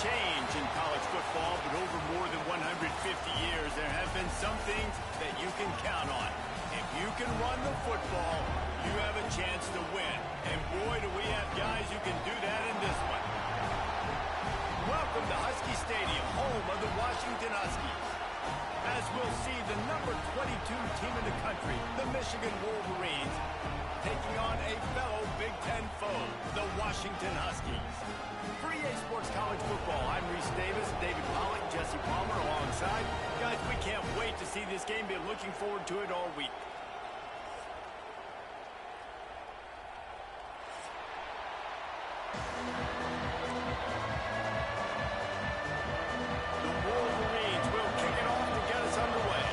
change in college football, but over more than 150 years, there have been some things that you can count on. If you can run the football, you have a chance to win. And boy, do we have guys who can do that in this one. Welcome to Husky Stadium, home of the Washington Huskies. As we'll see, the number 22 team in the country, the Michigan Wolverines, taking on a fellow Big Ten foe, the Washington Huskies. For EA Sports College Football, I'm Reese Davis, David Pollack, Jesse Palmer alongside. Guys, we can't wait to see this game. Been looking forward to it all week. The Wolverines will kick it off to get us underway.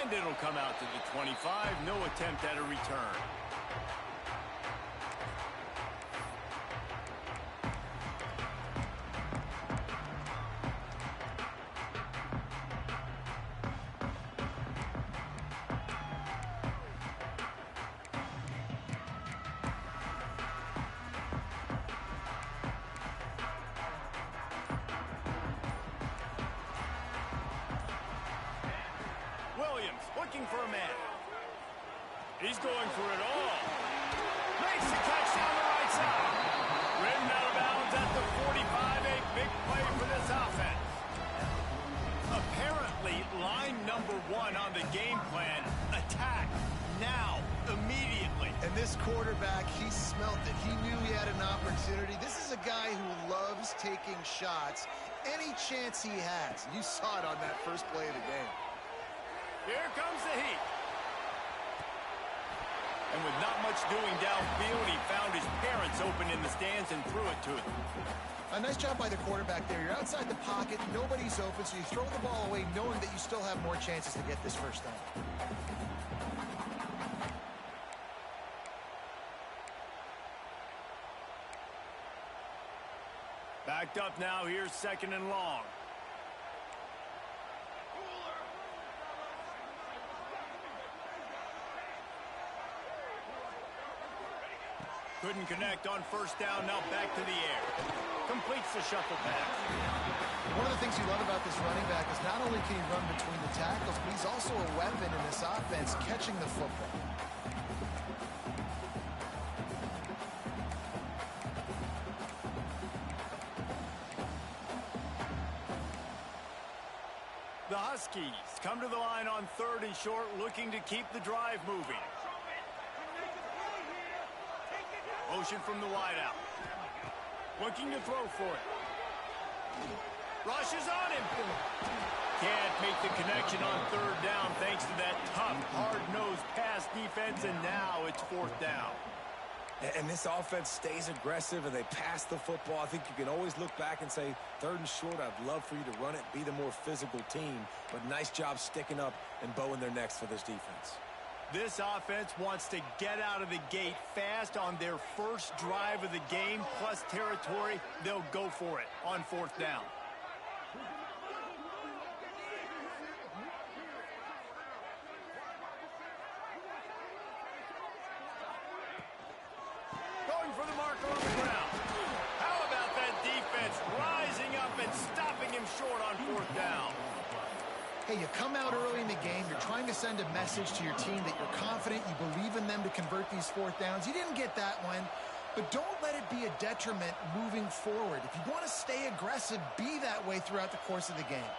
And it'll come out to the 25. No attempt at a return. Williams looking for a man. He's going for it all. Makes the catch down the right side. Ridden out of bounds at the 45. A big play for this offense. Apparently, line number one on the game plan. Attack now, immediately. And this quarterback, he smelt it. He knew he had an opportunity. This is a guy who loves taking shots any chance he has. You saw it on that first play of the game. Here comes the heat. And with not much doing downfield, he found his parents open in the stands and threw it to him. A nice job by the quarterback there. You're outside the pocket, nobody's open, so you throw the ball away knowing that you still have more chances to get this first down. Backed up now, here's second and long. Couldn't connect on first down, now back to the air. Completes the shuffle pass. One of the things you love about this running back is not only can he run between the tackles, but he's also a weapon in this offense, catching the football. The Huskies come to the line on 3rd and short, looking to keep the drive moving. Motion from the wideout. Looking to throw for it. Rushes on him. Can't make the connection on 3rd down thanks to that tough, hard-nosed pass defense, and now it's 4th down. And this offense stays aggressive, and they pass the football. I think you can always look back and say, 3rd and short, I'd love for you to run it, be the more physical team. But nice job sticking up and bowing their necks for this defense. This offense wants to get out of the gate fast on their first drive of the game, plus territory. They'll go for it on 4th down. Going for the marker on the ground. How about that defense rising up and stopping him short on 4th down? Hey, you come out early in the game, you're trying to send a message to your team that you're confident, you believe in them to convert these 4th downs. You didn't get that one, but don't let it be a detriment moving forward. If you want to stay aggressive, be that way throughout the course of the game.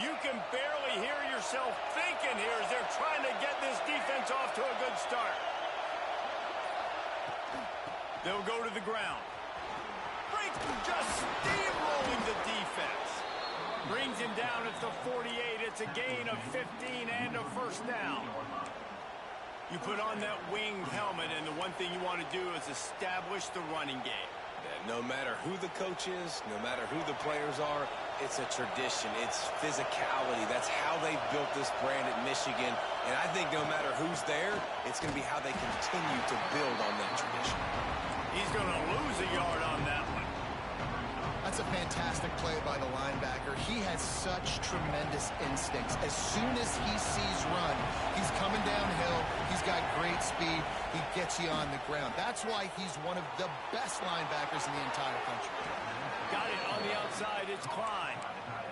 You can barely hear yourself thinking here as they're trying to get this defense off to a good start. They'll go to the ground. Just steamrolling the defense. Brings him down at the 48. It's a gain of 15 and a first down. You put on that winged helmet, and the one thing you want to do is establish the running game. Yeah, no matter who the coach is, no matter who the players are, it's a tradition. It's physicality. That's how they've built this brand at Michigan. And I think no matter who's there, it's going to be how they continue to build on that tradition. He's going to lose a yard on that one. That's a fantastic play by the linebacker. He has such tremendous instincts. As soon as he sees run, he's coming downhill. He's got great speed. He gets you on the ground. That's why he's one of the best linebackers in the entire country. Got it on the outside. It's Klein.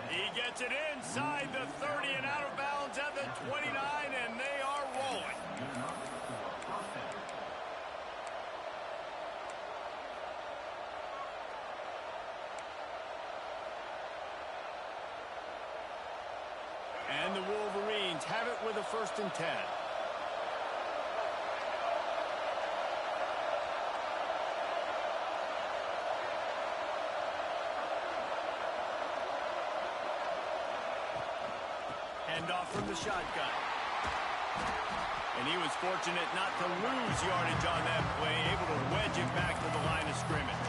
He gets it inside the 30 and out of bounds at the 29, and they are rolling. And the Wolverines have it with a 1st and 10. Hand off from the shotgun. And he was fortunate not to lose yardage on that play, able to wedge it back to the line of scrimmage.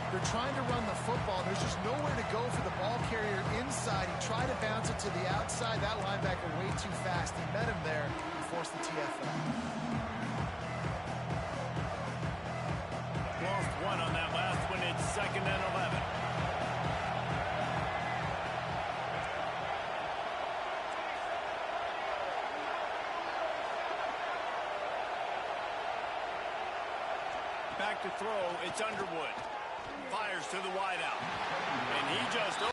They're trying to run the football. There's just nowhere to go for the ball carrier inside. He tried to bounce it to the outside. That linebacker way too fast. He met him there and forced the TFL. Lost one on that last one. It's 2nd and 11. Back to throw. It's Underwood. Fires to the wideout. And he just...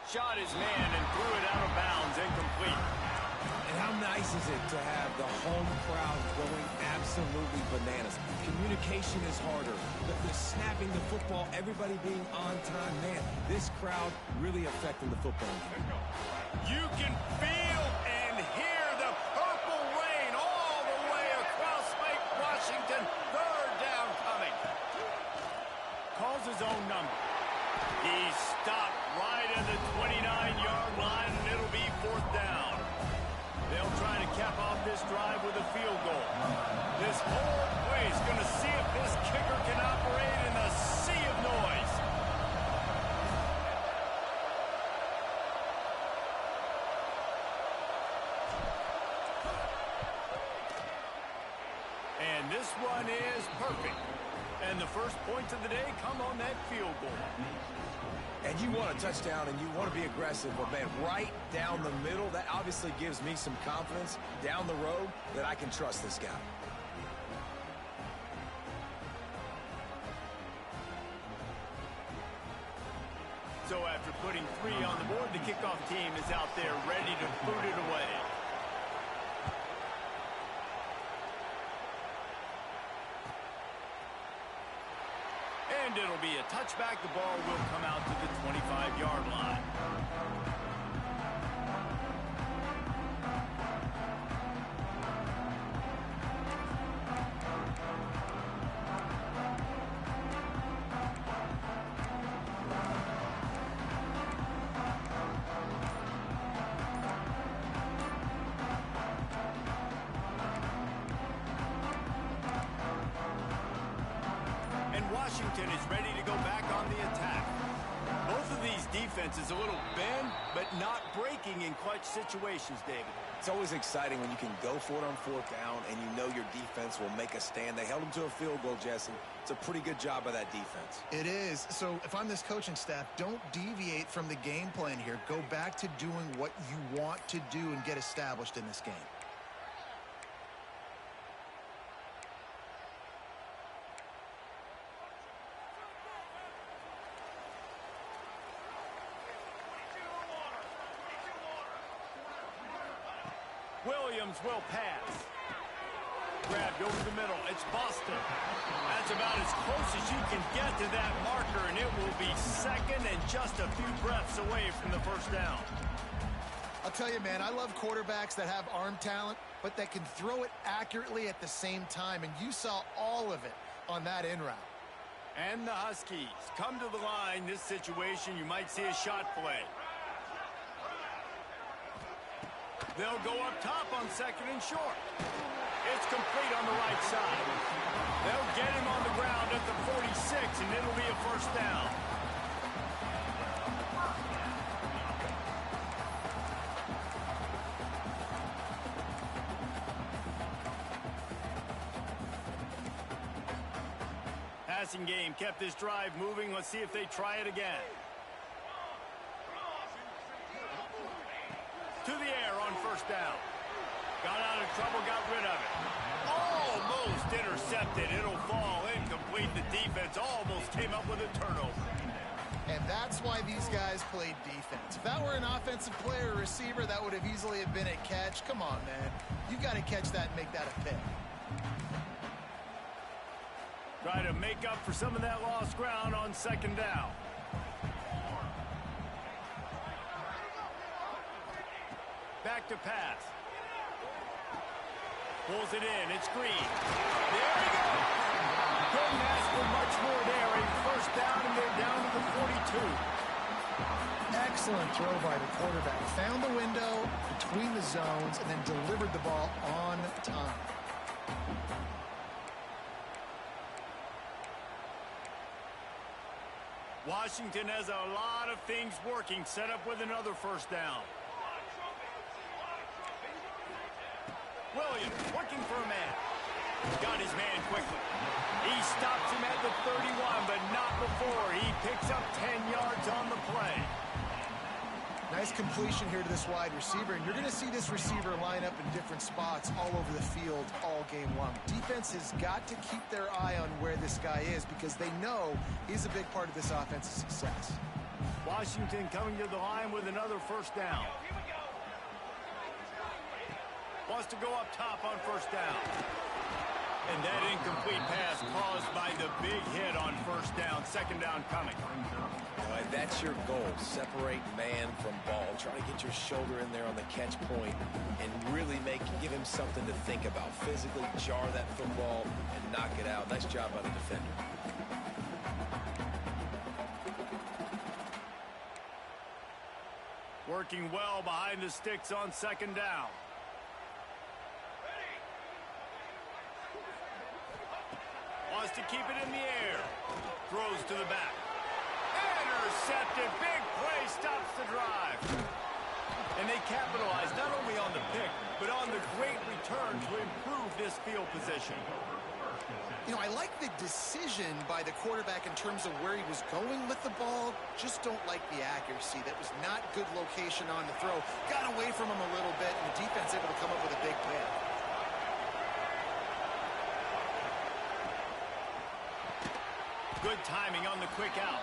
Shot his man and threw it out of bounds, incomplete. And how nice is it to have the home crowd going absolutely bananas? Communication is harder. The snapping the football, everybody being on time. Man, this crowd really affecting the football game. You can feel and hear the purple rain all the way across Lake Washington. 3rd down coming. Calls his own number. He stopped right at the 29-yard line, and it'll be 4th down. They'll try to cap off this drive with a field goal. This whole place going to see if this kicker can operate in a sea of noise. And this one is perfect. And the first points of the day come on that field goal. And you want a touchdown and you want to be aggressive, but man, right down the middle, that obviously gives me some confidence down the road that I can trust this guy. So after putting 3 on the board, the kickoff team is out there ready to boot it away. And it'll be a touchback. The ball will come out to the 25-yard line. Washington is ready to go back on the attack. Both of these defenses a little bend, but not breaking in clutch situations, David. It's always exciting when you can go for it on 4th down and you know your defense will make a stand. They held them to a field goal, Jesse. It's a pretty good job by that defense. It is. So if I'm this coaching staff, don't deviate from the game plan here. Go back to doing what you want to do and get established in this game. Williams will pass. Grabbed over the middle. It's Boston. That's about as close as you can get to that marker, and it will be second and just a few breaths away from the first down. I'll tell you, man, I love quarterbacks that have arm talent, but that can throw it accurately at the same time, and you saw all of it on that in route. And the Huskies come to the line. This situation, you might see a shot play. They'll go up top on second and short. It's complete on the right side. They'll get him on the ground at the 46, and it'll be a first down. Passing game kept this drive moving. Let's see if they try it again. To the air on first down. Got out of trouble, got rid of it. Almost intercepted. It'll fall incomplete. The defense almost came up with a turnover. And that's why these guys played defense. If that were an offensive player or receiver, that would have easily have been a catch. Come on, man. You got to catch that and make that a pick. Try to make up for some of that lost ground on second down. Back to pass. Pulls it in. It's Green. There he goes. Couldn't ask for much more there. And first down, and they're down to the 42. Excellent throw by the quarterback. Found the window between the zones and then delivered the ball on time. Washington has a lot of things working. Set up with another first down. Williams looking for a man. Got his man quickly. He stops him at the 31, but not before. He picks up 10 yards on the play. Nice completion here to this wide receiver, and you're going to see this receiver line up in different spots all over the field all game long. Defense has got to keep their eye on where this guy is because they know he's a big part of this offense's success. Washington coming to the line with another first down. Wants to go up top on first down. And that incomplete pass caused by the big hit on first down. Second down coming. That's your goal. Separate man from ball. Try to get your shoulder in there on the catch point and really give him something to think about. Physically jar that football and knock it out. Nice job by the defender. Working well behind the sticks on second down. Wants to keep it in the air. Throws to the back. Intercepted. Big play stops the drive. And they capitalize not only on the pick, but on the great return to improve this field position. You know, I like the decision by the quarterback in terms of where he was going with the ball. Just don't like the accuracy. That was not good location on the throw. Got away from him a little bit, and the defense able to come up with a big play. Good timing on the quick out.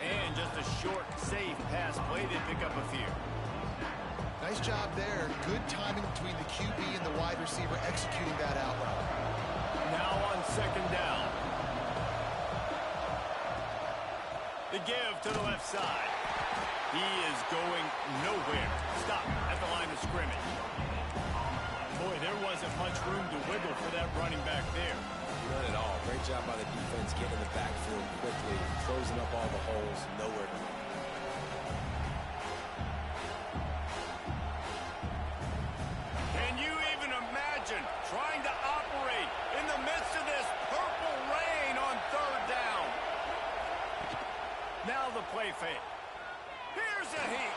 And just a short, safe pass play. They pick up a few. Nice job there. Good timing between the QB and the wide receiver executing that out route. Now on second down. The give to the left side. He is going nowhere. Stop at the line of scrimmage. Boy, there wasn't much room to wiggle for that running back there. None at all. Great job by the defense getting in the backfield quickly, closing up all the holes, nowhere to run. Can you even imagine trying to operate in the midst of this purple rain on third down? Now the play fake. Here's a heat.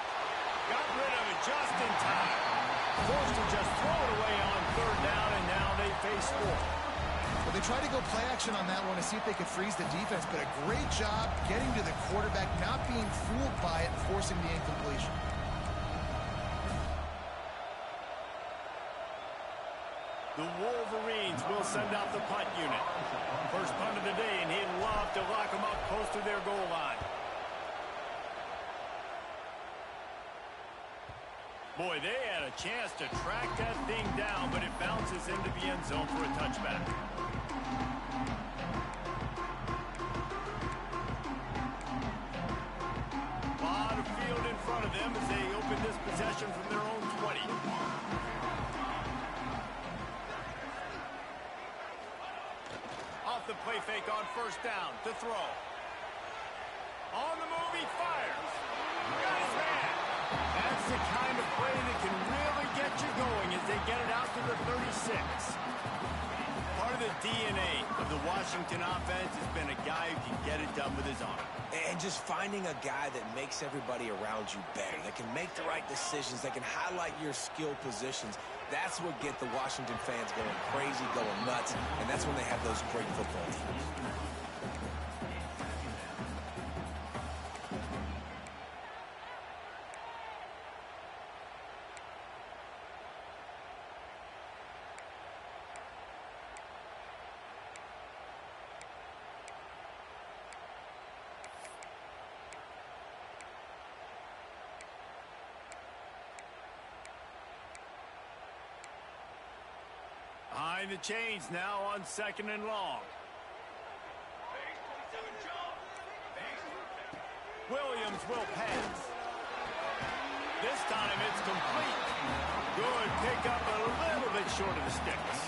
Got rid of it just in time. Forced to just throw it away on third down, and now they face fourth. Well, they tried to go play action on that one to see if they could freeze the defense, but a great job getting to the quarterback, not being fooled by it, and forcing the incompletion. The Wolverines will send out the punt unit. First punt of the day, and he'd love to lock them up close to their goal line. Boy, they had a chance to track that thing down, but it bounces into the end zone for a touchback. A lot of field in front of them as they open this possession from their own 20. Off the play fake on first down to throw. On the move, he fires. Got his man. That's the kind of play that can really get you going as they get it out to the 36. Part of the DNA of the Washington offense has been a guy who can get it done with his arm. And just finding a guy that makes everybody around you better, that can make the right decisions, that can highlight your skill positions. That's what get the Washington fans going crazy, going nuts, and that's when they have those great football teams. Behind the chains now on second and long. Williams will pass. This time it's complete. Good pickup, a little bit short of the sticks.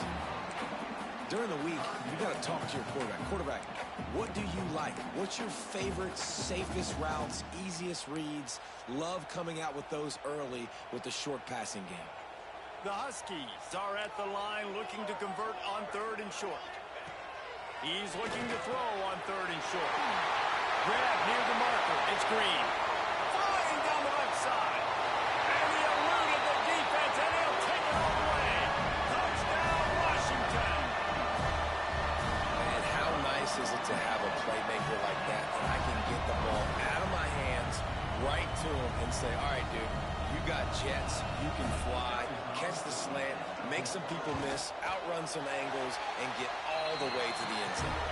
During the week, you got to talk to your quarterback. Quarterback, what do you like? What's your favorite, safest routes, easiest reads? Love coming out with those early with the short passing game. The Huskies are at the line looking to convert on third and short. He's looking to throw on third and short. Grab near the marker. It's Green. Flying down the left side. And he eluded the defense, and he'll take it all the way. Touchdown, Washington. Man, how nice is it to have a playmaker like that I can get the ball out of my hands, right to him, and say, all right, dude, you got jets, you can fly, catch the slant, make some people miss, outrun some angles, and get all the way to the end zone.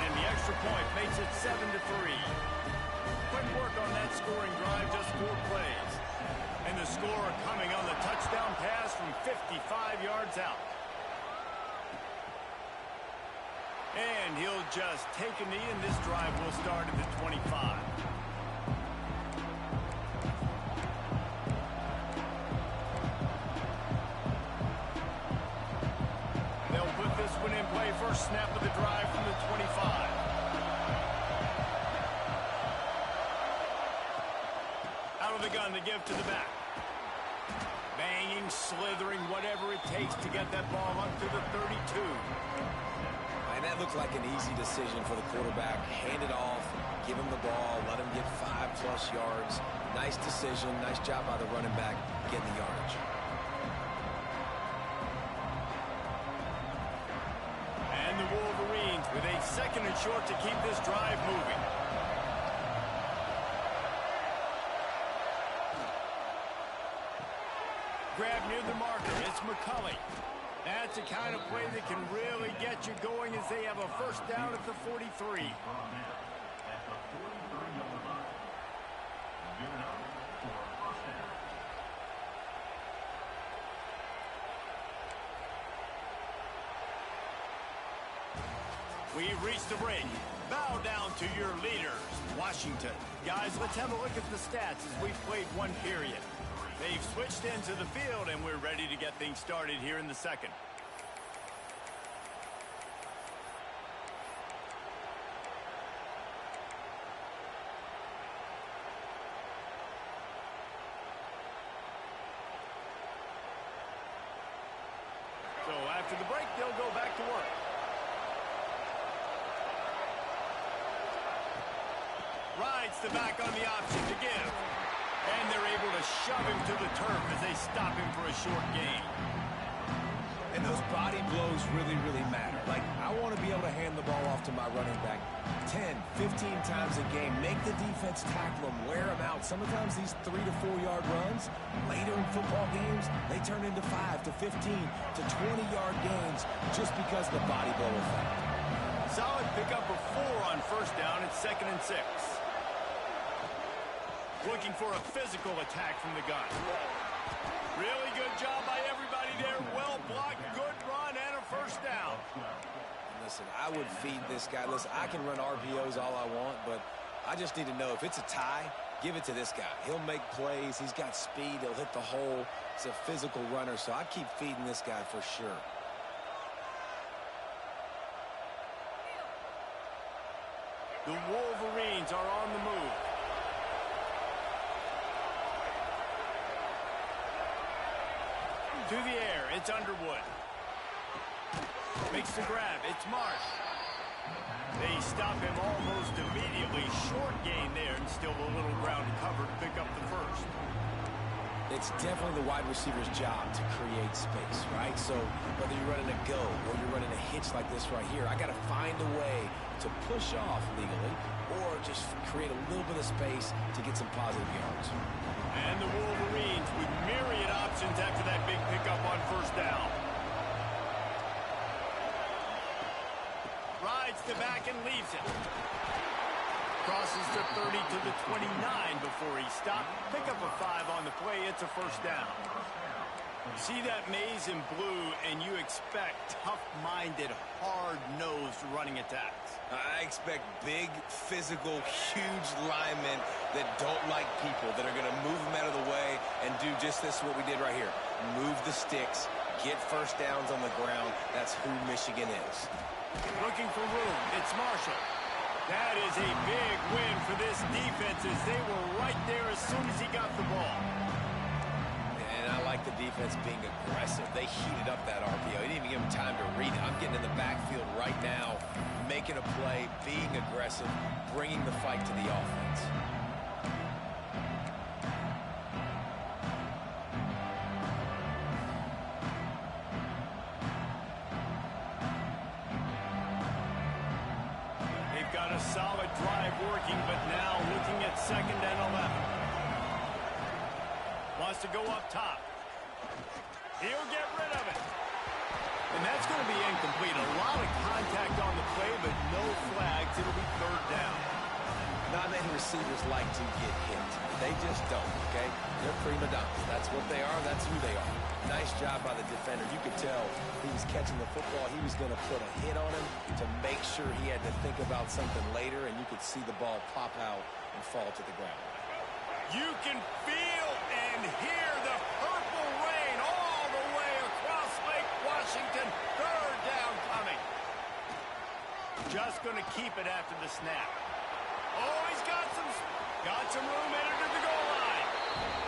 And the extra point makes it 7-3. Quick work on that scoring drive, just 4 plays. And the score coming on the touchdown pass from 55 yards out. And he'll just take a knee, and this drive will start at the 25. First snap of the drive from the 25. Out of the gun to give to the back. Banging, slithering, whatever it takes to get that ball up to the 32. And that looked like an easy decision for the quarterback. Hand it off, give him the ball, let him get 5+ yards. Nice decision, nice job by the running back getting the yardage. With a second and short to keep this drive moving. Grab near the marker. It's McCulley. That's the kind of play that can really get you going as they have a first down at the 43. We've reached the break. Bow down to your leaders, Washington. Guys, let's have a look at the stats as we've played one period. They've switched into the field, and we're ready to get things started here in the second. So after the break, they'll go back to work. Rides the back on the option to give. And they're able to shove him to the turf as they stop him for a short gain. And those body blows really, really matter. Like, I want to be able to hand the ball off to my running back 10, 15 times a game. Make the defense tackle them, wear them out. Sometimes these 3 to 4 yard runs, later in football games, they turn into 5 to 15 to 20 yard gains just because of the body blow effect. Solid pickup of 4 on first down. It's 2nd and 6. Looking for a physical attack from the gun. Really good job by everybody there. Well blocked, good run, and a first down. Listen, I would feed this guy. Listen, I can run RPOs all I want, but I just need to know if it's a tie, give it to this guy. He'll make plays. He's got speed. He'll hit the hole. He's a physical runner, so I keep feeding this guy for sure. The Wolverines are on the move. To the air, it's Underwood. Makes the grab, it's Marsh. They stop him almost immediately. Short gain there, and still a little ground to cover to pick up the first. It's definitely the wide receiver's job to create space, right? So whether you're running a go or you're running a hitch like this right here, I got to find a way to push off legally or just create a little bit of space to get some positive yards. And the Wolverines with myriad options after that big pickup on first down. Rides the back and leaves it. Crosses the 30 to the 29 before he stopped. Pick up a 5 on the play. It's a first down. See that maze in blue, and you expect tough-minded, hard-nosed running attacks. I expect big, physical, huge linemen that don't like people, that are going to move them out of the way and do just this, what we did right here. Move the sticks, get first downs on the ground. That's who Michigan is. Looking for room. It's Marshall. That is a big win for this defense as they were right there as soon as he got the ball. And I like the defense being aggressive. They heated up that RPO. He didn't even give him time to read it. I'm getting in the backfield right now, making a play, being aggressive, bringing the fight to the offense. Got a solid drive working, but now looking at 2nd and 11. Wants to go up top. He'll get rid of it. And that's going to be incomplete. A lot of contact on the play, but no flags. It'll be 3rd down. Not many receivers like to get hit. They just don't, okay? They're prima donnas. That's what they are. That's who they are. Nice job by the defender. You could tell he was catching the football. He was going to put a hit on him to make sure he had to think about something later, and you could see the ball pop out and fall to the ground. You can feel and hear the purple rain all the way across Lake Washington. 3rd down coming. Just going to keep it after the snap. Oh, he's got some room headed to the goal line.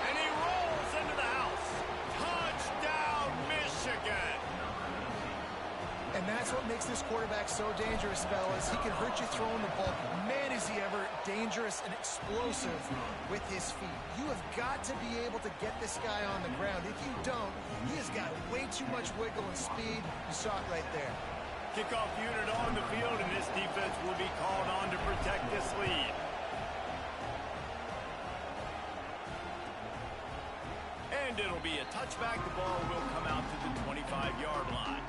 And he rolls into the house. Touchdown, Michigan. And that's what makes this quarterback so dangerous, fellas. He can hurt you throwing the ball. Man, is he ever dangerous and explosive with his feet. You have got to be able to get this guy on the ground. If you don't, he has got way too much wiggle and speed. You saw it right there. Kickoff unit on the field, and this defense will be called on to protect this lead. And it'll be a touchback. The ball will come out to the 25-yard line.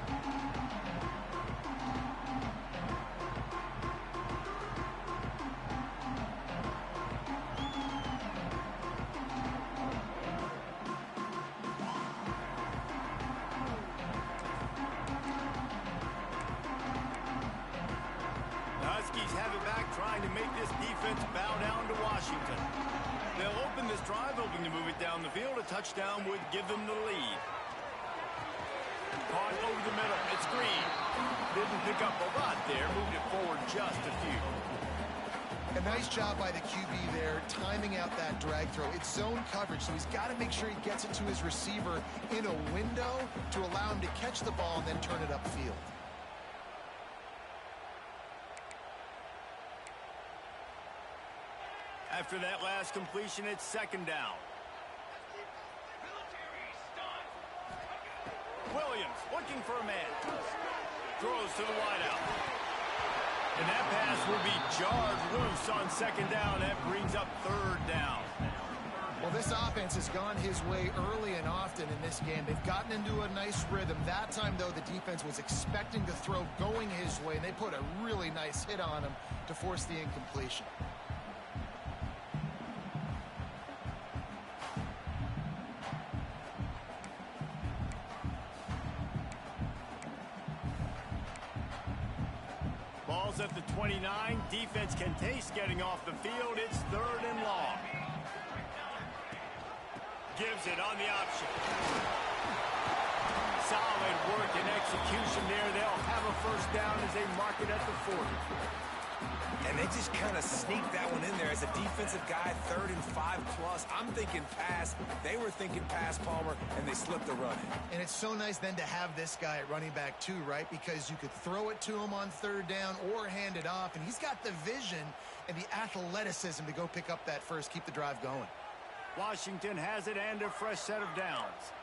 Huskies have it back, trying to make this defense bow down to Washington. They'll open this drive, hoping to move it down the field. A touchdown would give them the lead. Caught over the middle. It's Green. Didn't pick up a lot there. Moved it forward just a few. A nice job by the QB there, timing out that drag throw. It's zone coverage, so he's got to make sure he gets it to his receiver in a window to allow him to catch the ball and then turn it upfield. After that last completion, it's 2nd down. Williams looking for a man. Throws to the wideout. And that pass will be jarred loose on 2nd down. That brings up 3rd down. Well, this offense has gone his way early and often in this game. They've gotten into a nice rhythm. That time, though, the defense was expecting the throw going his way, and they put a really nice hit on him to force the incompletion. 29. Defense can taste getting off the field. It's 3rd and long. Gives it on the option. Solid work and execution there. They'll have a first down as they mark it at the 40. And they just kind of sneaked that one in there as a defensive guy, 3rd and 5+. I'm thinking pass. They were thinking pass, Palmer, and they slipped the run in. And it's so nice then to have this guy at running back too, right? Because you could throw it to him on 3rd down or hand it off, and he's got the vision and the athleticism to go pick up that first, keep the drive going. Washington has it and a fresh set of downs.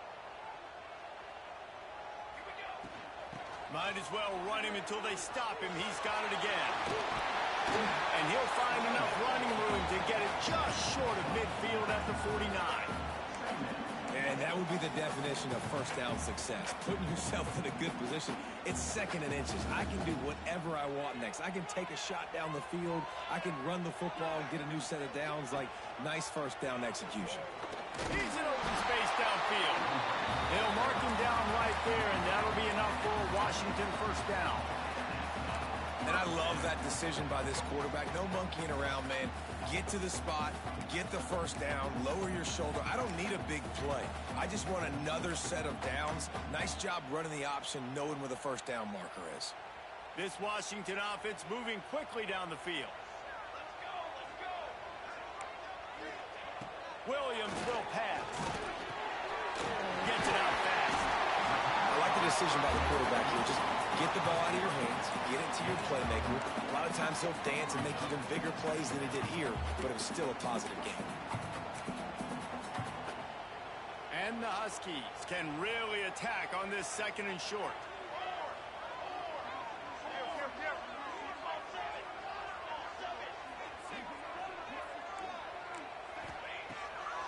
Might as well run him until they stop him. He's got it again. And he'll find enough running room to get it just short of midfield at the 49. And that would be the definition of first down success. Putting yourself in a good position. It's 2nd and inches. I can do whatever I want next. I can take a shot down the field. I can run the football and get a new set of downs. Like, nice first down execution. He's in open space downfield. They'll mark him down right there, and that'll be enough for a Washington first down. And I love that decision by this quarterback. No monkeying around, man. Get to the spot, get the first down, lower your shoulder. I don't need a big play. I just want another set of downs. Nice job running the option, knowing where the first down marker is. This Washington offense moving quickly down the field. Williams will pass. Gets it out fast. I like the decision by the quarterback here. Just get the ball out of your hands, get it to your playmaker. A lot of times he'll dance and make even bigger plays than he did here, but it was still a positive game. And the Huskies can really attack on this 2nd and short.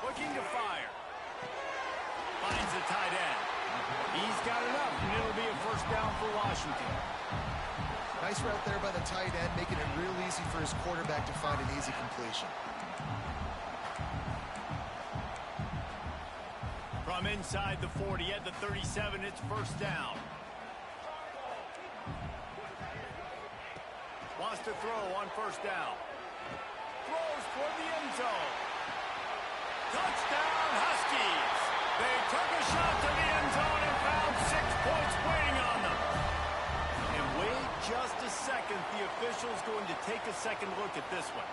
Looking to fire. Finds the tight end. He's got enough, and it'll be a first down for Washington. Nice route there by the tight end, making it real easy for his quarterback to find an easy completion. From inside the 40 at the 37, it's first down. Wants to throw on first down. Throws toward the end zone. Touchdown, Huskies! They took a shot to the end zone and found 6 points waiting on them. And wait just a second. The official's going to take a second look at this one.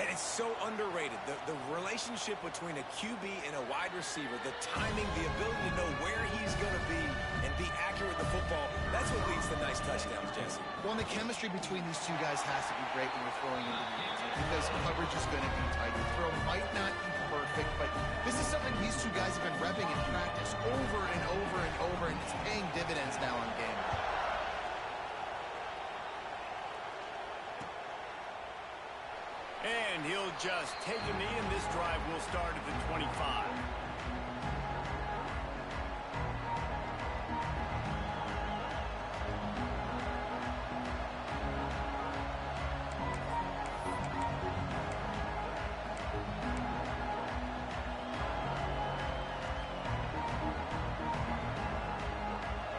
And it's so underrated. The relationship between a QB and a wide receiver, the timing, the ability to know where he's going to be and be accurate with the football, that's what leads to nice touchdowns, Jesse. Well, and the chemistry between these two guys has to be great when you're throwing into the end zone because coverage is going to be tight. The throw might not be perfect, but this is something these two guys have been repping in practice over and over and over, and it's paying dividends now on game. And he'll just take a knee, and this drive will start at the 25.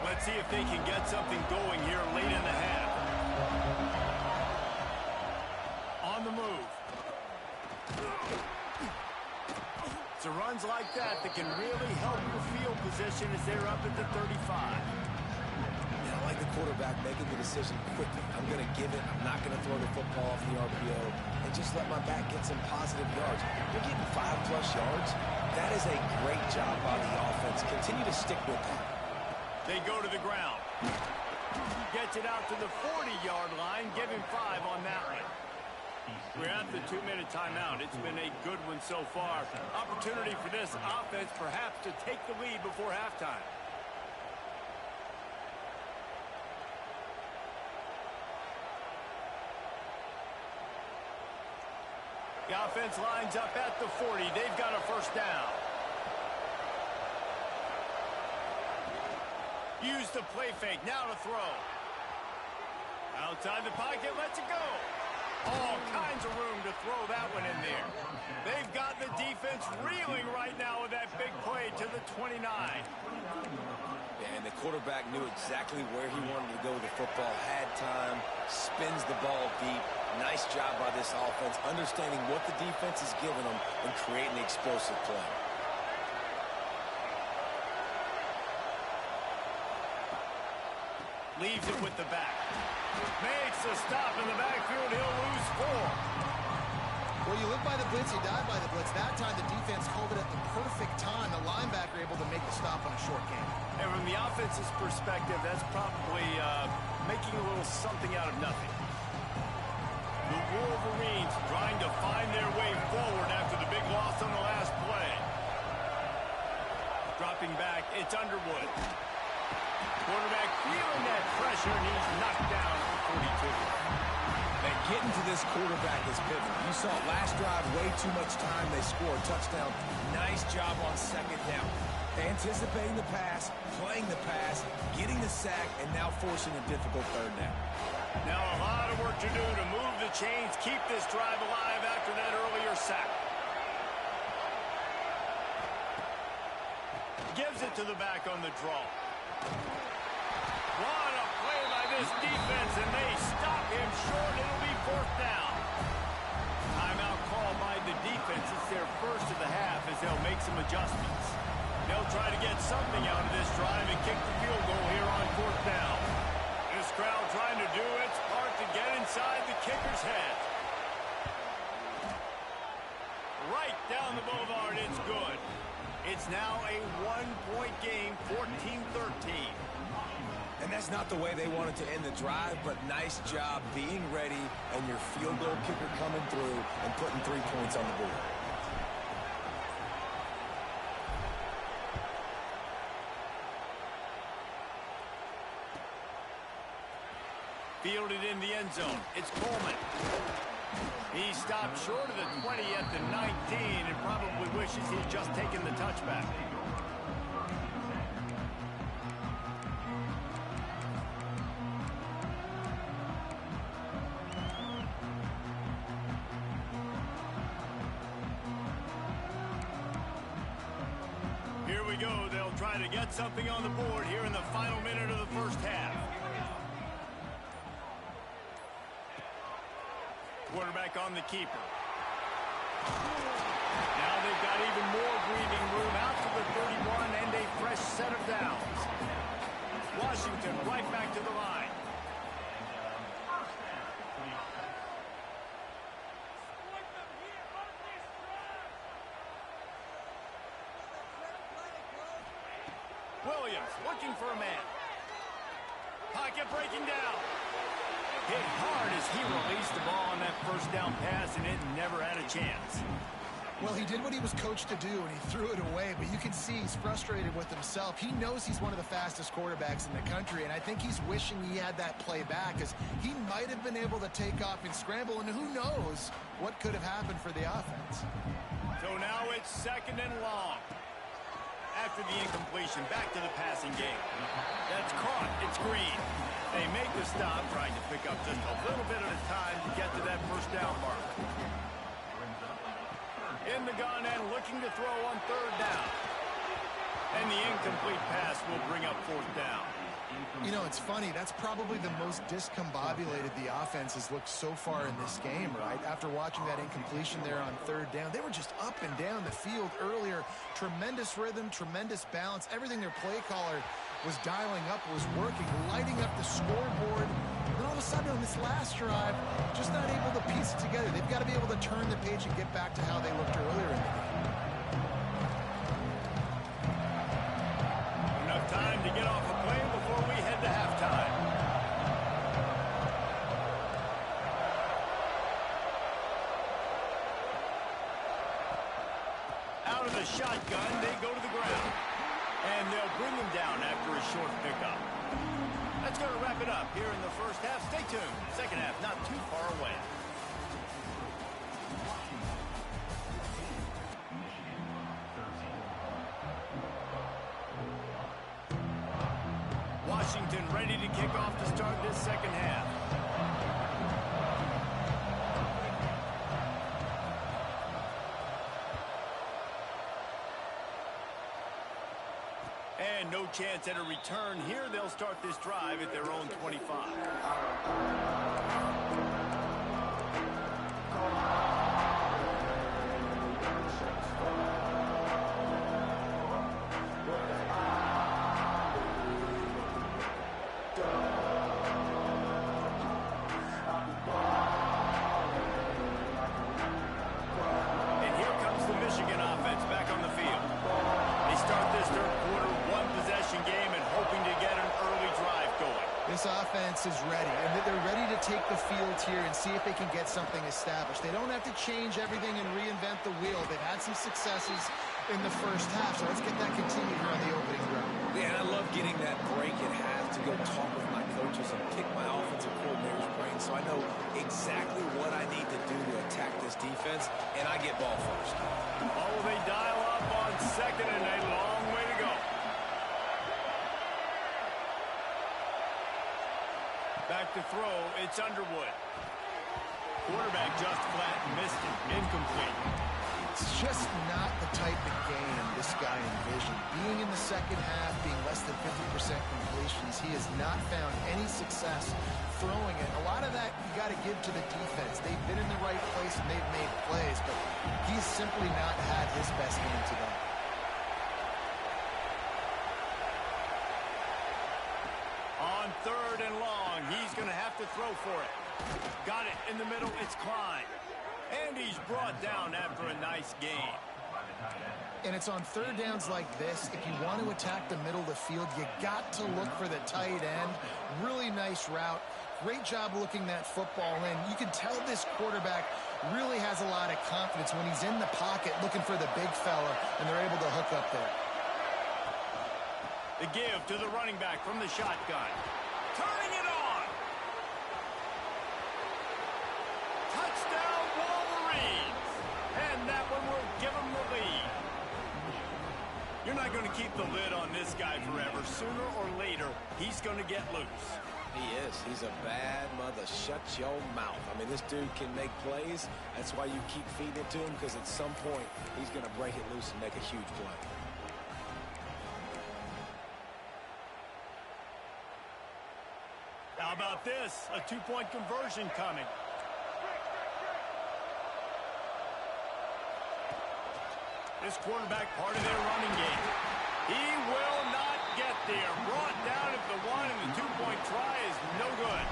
Let's see if they can get something going here late in the half. On the move. It's the runs like that that can really help your field position as they're up at the 35. And I like the quarterback making the decision quickly. I'm going to give it. I'm not going to throw the football off the RPO and just let my back get some positive yards. You're getting 5+ yards. That is a great job by the offense. Continue to stick with that. They go to the ground. Gets it out to the 40-yard line. Give him 5 on that one. We're at the 2-minute timeout. It's been a good one so far. Opportunity for this offense perhaps to take the lead before halftime. The offense lines up at the 40. They've got a first down. Use the play fake. Now to throw. Outside the pocket, lets it go. All kinds of room to throw that one in there. They've got the defense reeling right now with that big play to the 29. And the quarterback knew exactly where he wanted to go with the football, had time, spins the ball deep. Nice job by this offense, understanding what the defense is giving them and creating the explosive play. Leaves it with the back. Makes a stop in the backfield. He'll lose 4. Well, you live by the blitz, you die by the blitz. That time the defense called it at the perfect time. The linebacker able to make the stop on a short game. And from the offense's perspective, that's probably making a little something out of nothing. The Wolverines trying to find their way forward after the big loss on the last play. Dropping back, it's Underwood. Quarterback feeling that pressure, and he's knocked down at the 42. And getting to this quarterback is pivotal. You saw last drive, way too much time. They score a touchdown. Nice job on second down. Anticipating the pass, playing the pass, getting the sack, and now forcing a difficult third down. Now a lot of work to do to move the chains, keep this drive alive after that earlier sack. Gives it to the back on the draw. What a play by this defense, and they stop him short. It'll be 4th down. Timeout call by the defense. It's their first of the half as they'll make some adjustments. They'll try to get something out of this drive and kick the field goal here on 4th down. This crowd trying to do its part to get inside the kicker's head. Right down the boulevard, it's good. It's now a 1-point game, 14-13. And that's not the way they wanted to end the drive, but nice job being ready and your field goal kicker coming through and putting 3 points on the board. Fielded in the end zone. It's Coleman. He stopped short of the 20 at the 19 and probably wishes he'd just taken the touchback. Here we go. They'll try to get something on the board here in the final minute of the first half. Quarterback on the keeper. Now they've got even more breathing room out to the 31 and a fresh set of downs. Washington right back to the line. Williams looking for a man. Pocket breaking down. Hit hard as he released the ball on that first down pass, and it never had a chance. Well, he did what he was coached to do, and he threw it away, but you can see he's frustrated with himself. He knows he's one of the fastest quarterbacks in the country, and I think he's wishing he had that play back, as he might have been able to take off and scramble, and who knows what could have happened for the offense. So now it's 2nd and long. After the incompletion, back to the passing game. That's caught. It's Green. They make the stop, trying to pick up just a little bit at a time to get to that first down mark. In the gun and looking to throw on 3rd down. And the incomplete pass will bring up 4th down. You know, it's funny. That's probably the most discombobulated the offense has looked so far in this game, right? After watching that incompletion there on 3rd down, they were just up and down the field earlier. Tremendous rhythm, tremendous balance. Everything their play caller was dialing up was working, lighting up the scoreboard. And all of a sudden on this last drive, just not able to piece it together. They've got to be able to turn the page and get back to how they looked earlier in the game. Enough time to get off a plane before we head to halftime. Out of the shotgun, they go to the ground. And they'll bring him down after a short pickup. That's going to wrap it up here in the first half. Stay tuned. Second half not too far away. Washington ready to kick off to start this second half. And and no chance at a return. Here they'll start this drive at their own 25. This offense is ready, and they're ready to take the field here and see if they can get something established. They don't have to change everything and reinvent the wheel. They've had some successes in the first half, so let's get that continued here on the opening drive. Yeah, and I love getting that break at half to go talk with my coaches and pick my offensive coordinator's brain so I know exactly what I need to do to attack this defense, and I get ball first. Oh, they dial up on second, and a long way to go. Back to throw, it's Underwood. Quarterback just flat missed it, incomplete. It's just not the type of game this guy envisioned. Being in the second half, being less than 50% completions, he has not found any success throwing it. A lot of that you got to give to the defense. They've been in the right place and they've made plays, but he's simply not had his best game today. On third and long, he's going to have to throw for it. Got it in the middle, it's Klein. And he's brought down after a nice gain. And it's on third downs like this, if you want to attack the middle of the field, you got to look for the tight end. Really nice route. Great job looking that football in. You can tell this quarterback really has a lot of confidence when he's in the pocket looking for the big fella, and they're able to hook up there. The give to the running back from the shotgun. Turning it on. Touchdown, Wolverines. And that one will give them the lead. You're not going to keep the lid on this guy forever. Sooner or later, he's going to get loose. He is. He's a bad mother. Shut your mouth. I mean, this dude can make plays. That's why you keep feeding it to him, because at some point, he's going to break it loose and make a huge play. How about this? A two-point conversion coming. This quarterback part of their running game. He will not get there. Brought down at the one, and the two-point try is no good.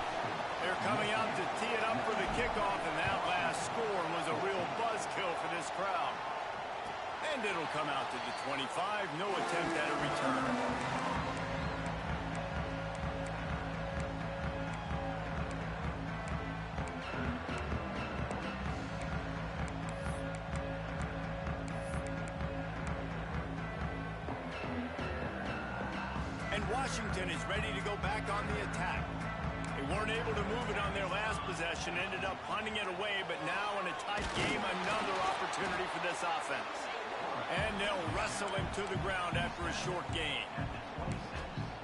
They're coming out to tee it up for the kickoff, and that last score was a real buzzkill for this crowd. And it'll come out to the 25. No attempt at a return. Washington is ready to go back on the attack. They weren't able to move it on their last possession, ended up punting it away, but now in a tight game, another opportunity for this offense. And they'll wrestle him to the ground after a short gain.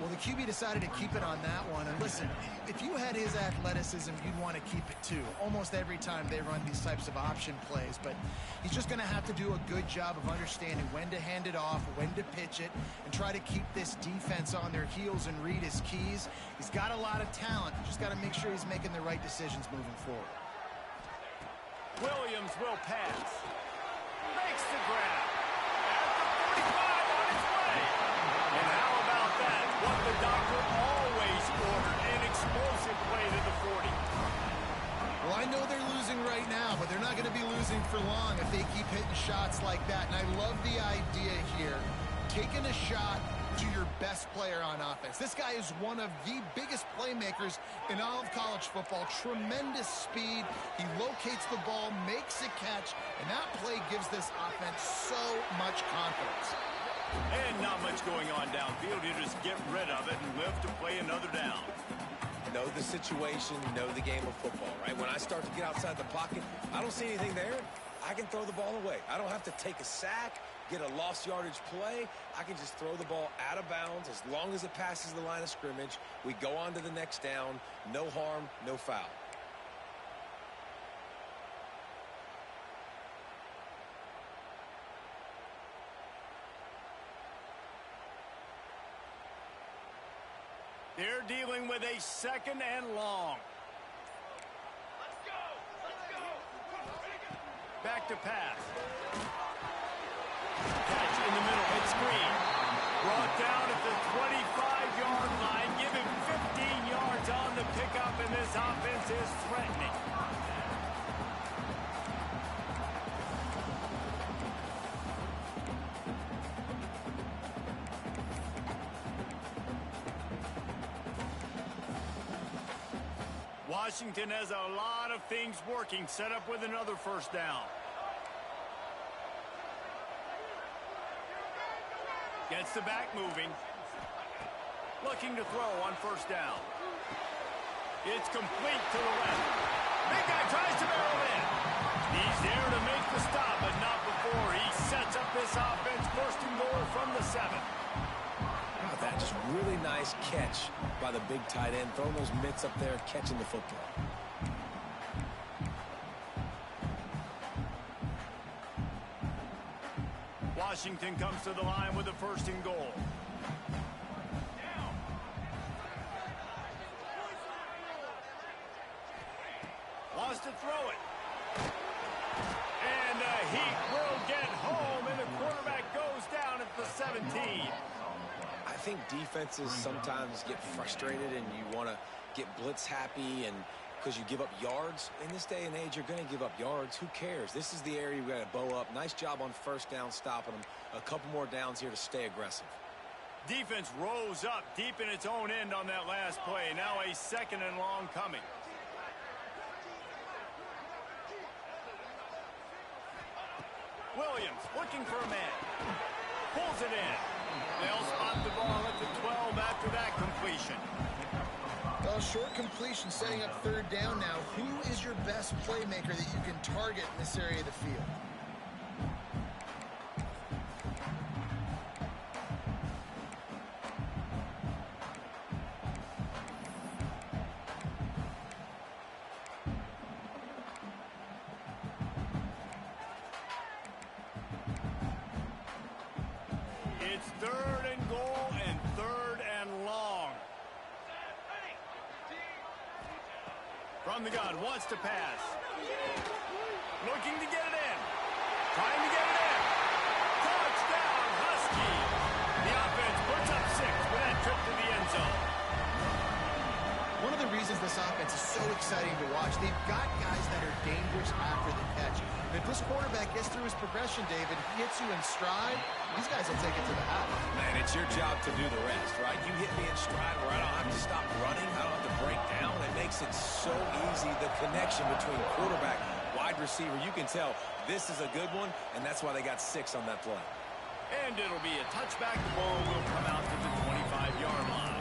Well, the QB decided to keep it on that one. And listen, if you had his athleticism, you'd want to keep it too. Almost every time they run these types of option plays. But he's just going to have to do a good job of understanding when to hand it off, when to pitch it, and try to keep this defense on their heels and read his keys. He's got a lot of talent. You just got to make sure he's making the right decisions moving forward. Williams will pass. Makes the grab. At the 45 on its way. And how about that? What the doctor always ordered, an explosive play to the 40. Well, I know they're losing right now, but they're not going to be losing for long if they keep hitting shots like that. And I love the idea here, taking a shot to your best player on offense. This guy is one of the biggest playmakers in all of college football. Tremendous speed. He locates the ball, makes a catch, and that play gives this offense so much confidence. And not much going on downfield. You just get rid of it and live to play another down. Know the situation, know the game of football, right? When I start to get outside the pocket, I don't see anything there. I can throw the ball away. I don't have to take a sack, get a lost yardage play. I can just throw the ball out of bounds as long as it passes the line of scrimmage. We go on to the next down. No harm, no foul. They're dealing with a 2nd and long. Back to pass. Catch in the middle. It's Green. Brought down at the 25-yard line. Give him 15 yards on the pickup, and this offense is threatening. Washington has a lot of things working, set up with another 1st down. Gets the back moving. Looking to throw on 1st down. It's complete to the left. Big guy tries to barrel in. He's there to make the stop, but not before he sets up this offense. 1st and goal from the 7. That just really nice catch by the big tight end, throwing those mitts up there, catching the football. Washington comes to the line with a 1st and goal. Wants to throw it. And the Heat will get home, and the quarterback goes down at the 17. I think defenses sometimes get frustrated and you want to get blitz happy, and because you give up yards. In this day and age, you're going to give up yards. Who cares? This is the area you got to bow up. Nice job on 1st down stopping them. A couple more downs here to stay aggressive. Defense rose up deep in its own end on that last play. Now a 2nd and long coming. Williams looking for a man. Pulls it in. They'll spot the ball at the 12 after that completion. Well, short completion setting up 3rd down now. Who is your best playmaker that you can target in this area of the field? It's 3rd and goal and 3rd and long. From the gun, wants to pass. Looking to get it in. Trying to get it in. Touchdown, Husky. The offense puts up 6 with that trip to the end zone. One of the reasons this offense is so exciting to watch, they've got guys that are dangerous after the catch. And if this quarterback gets through his progression, David, he hits you in stride, these guys will take it to the house. Man, it's your job to do the rest, right? You hit me in stride where I don't have to stop running. I don't have to break down. It makes it so easy, the connection between quarterback, wide receiver. You can tell this is a good one, and that's why they got 6 on that play. And it'll be a touchback. The ball will come out to the 25-yard line.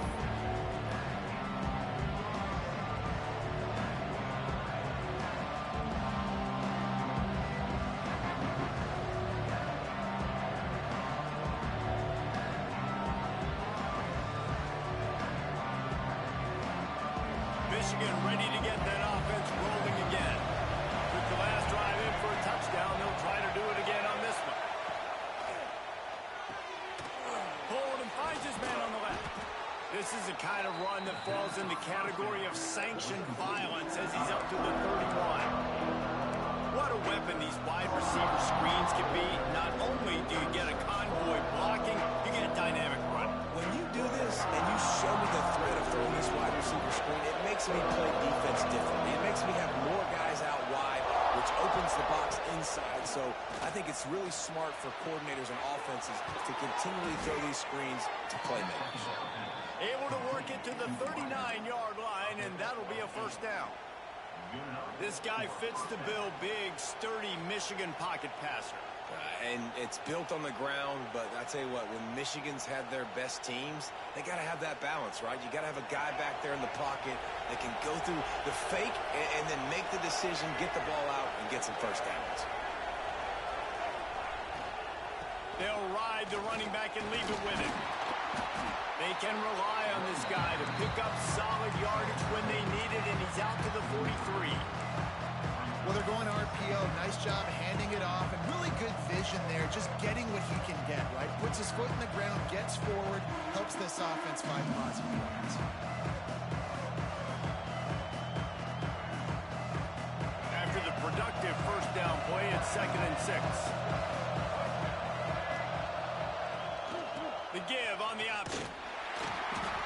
Michigan ready to get that offense rolling again. With the last drive in for a touchdown, they'll try to do it again on this one. Hold and finds his man on the left. This is a kind of run that falls in the category of sanctioned violence as he's up to the 31. What a weapon these wide receiver screens can be. Not only do you get a convoy blocking, you get a dynamic run. When you do this and you show me the threat of throwing this wide receiver screen, it makes me play defense differently. It makes me have more guys out wide, which opens the box inside. So I think it's really smart for coordinators and offenses to continually throw these screens to playmakers. Able to work it to the 39-yard line, and that'll be a 1st down. This guy fits the bill, big, sturdy Michigan pocket passer. And it's built on the ground, but I tell you what, when Michigan's had their best teams, they got to have that balance, right? You got to have a guy back there in the pocket that can go through the fake and then make the decision, get the ball out, and get some 1st downs. They'll ride the running back and leave it with him. They can rely on this guy to pick up solid yardage when they need it, and he's out to the 43. Well, they're going RPO. Nice job handing it off, and really good vision there, just getting what he can get, right? Puts his foot in the ground, gets forward, helps this offense find positive yards. After the productive first down play, it's 2nd and 6. The give on the option.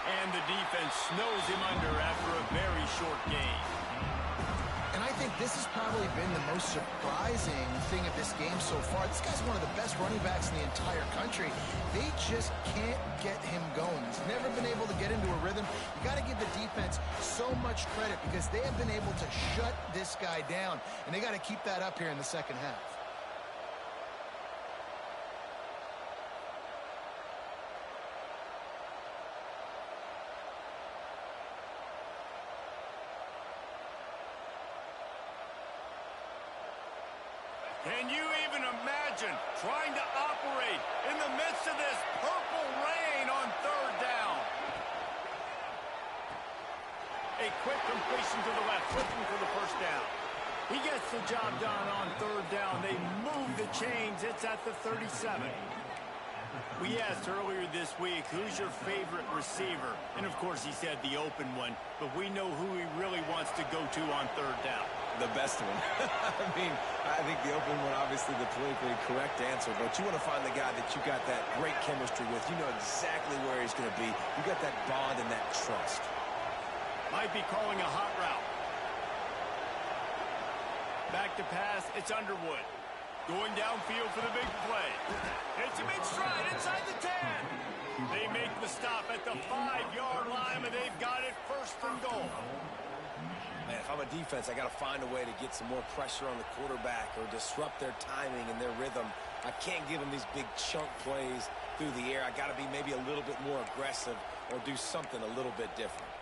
And the defense snows him under after a very short gain. And I think this has probably been the most surprising thing of this game so far. This guy's one of the best running backs in the entire country. They just can't get him going. He's never been able to get into a rhythm. You got to give the defense so much credit because they have been able to shut this guy down. And they got to keep that up here in the second half. Can you even imagine trying to operate in the midst of this purple rain on 3rd down? A quick completion to the left, looking for the first down. He gets the job done on 3rd down. They move the chains. It's at the 37. We asked earlier this week, who's your favorite receiver? And, of course, he said the open one. But we know who he really wants to go to on 3rd down. The best one. I think the open one, obviously the politically correct answer, but you want to find the guy that you got that great chemistry with. You know exactly where he's going to be. You got that bond and that trust. Might be calling a hot route. Back to pass, it's Underwood. Going downfield for the big play. Hits him in stride inside the 10. They make the stop at the 5-yard line, and they've got it 1st and goal. Man, if I'm a defense, I got to find a way to get some more pressure on the quarterback or disrupt their timing and their rhythm. I can't give them these big chunk plays through the air. I got to be maybe a little bit more aggressive or do something a little bit different.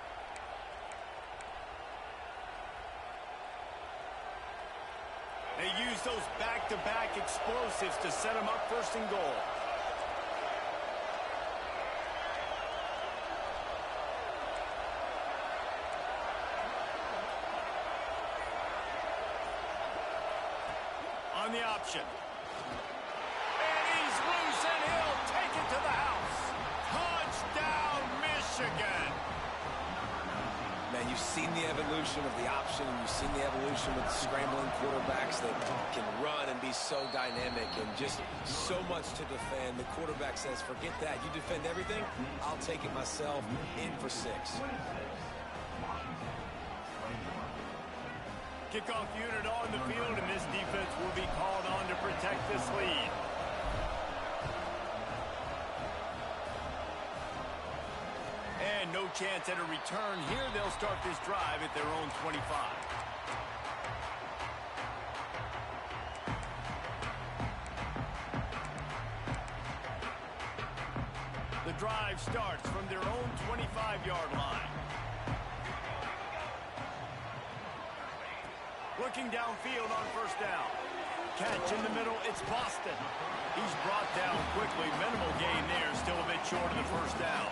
They use those back-to-back explosives to set them up 1st and goal. On the option. And he's loose, and he'll take it to the house. Touchdown, Michigan. Man, you've seen the evolution of the option, and you've seen the evolution with scrambling quarterbacks that can run and be so dynamic and just so much to defend. The quarterback says, forget that. You defend everything, I'll take it myself. In for 6. Kickoff unit on the field, and this defense will be called on to protect this lead. And no chance at a return here. They'll start this drive at their own 25. The drive starts from their own 25-yard line. Looking downfield on 1st down. Catch in the middle, it's Boston. He's brought down quickly. Minimal gain there, still a bit short of the 1st down.